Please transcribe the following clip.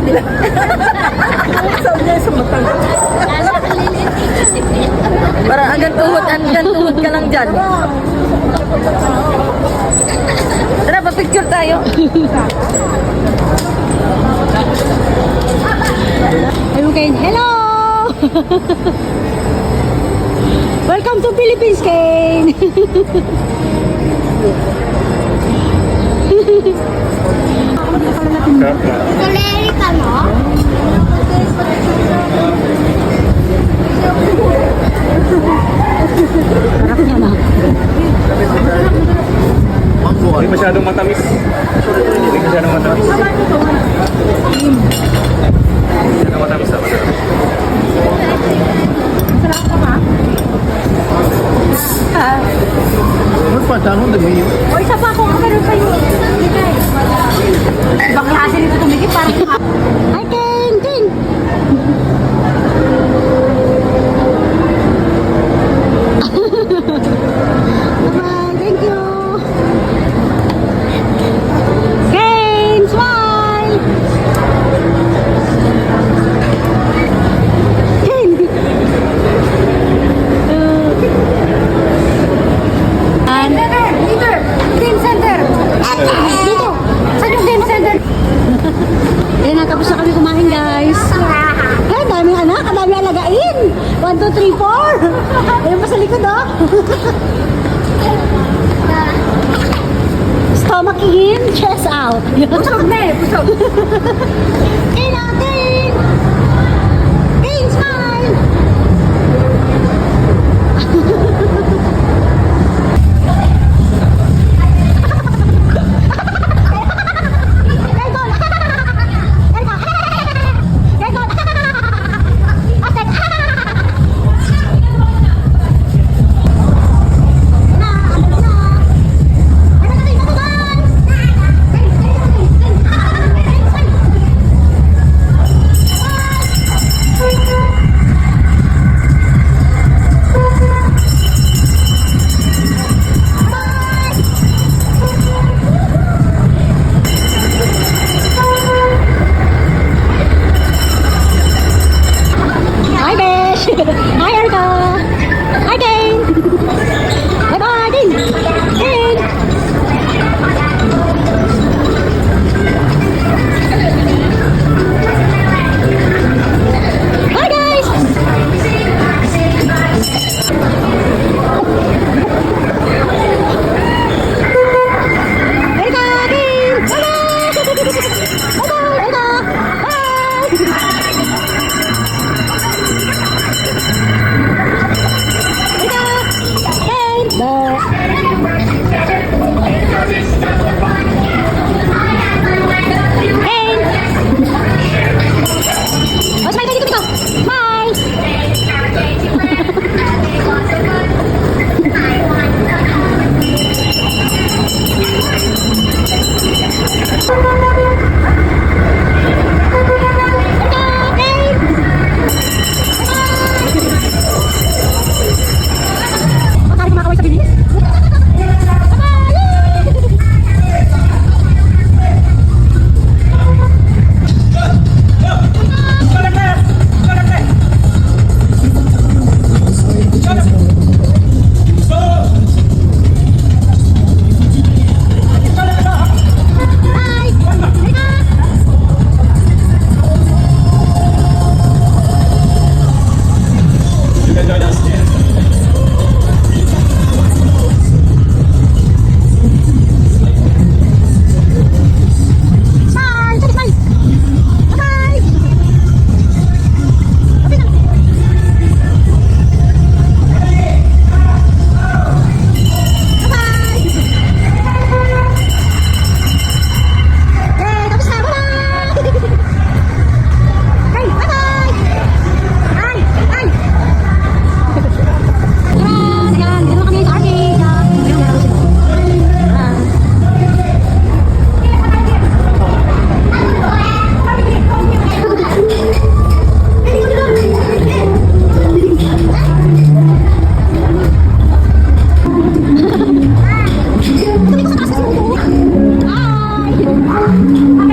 di ba? Sabi niya sa matang. Para hanggang tuhod ka lang dyan. Tara, pa-picture tayo. Ayun kayo. Hello! Welcome to Philippines, Kane! Kuleri ka, no? Sarap niya na. Hindi masyadong matamis. Hindi masyadong matamis. Masyadong matamis na. Sarap ka ba? Ano pa? Tanong na biyo. O isa pa ako meron sa'yo. Ibang klase nito tumigit parang Hi, Ken! Ken! Bye-bye! Thank you! Ken! Smile! Ken! Game center! Dito! Saan yung game center? Eh, nakapos na kami kumain, guys. Eh, daming anak, dami alagain. 1, 2, 3, 4. Ayun pa sa likod, oh. Stomach in, chest out. Busog na eh, busog. King natin! King, smile! Hi, Besh! Hi, Erica! Hi, Kane! Bye-bye, Kane! Kane! Hi, guys! Erica! Kane! Bye-bye! Bye-bye, Erica! Bye! Hi!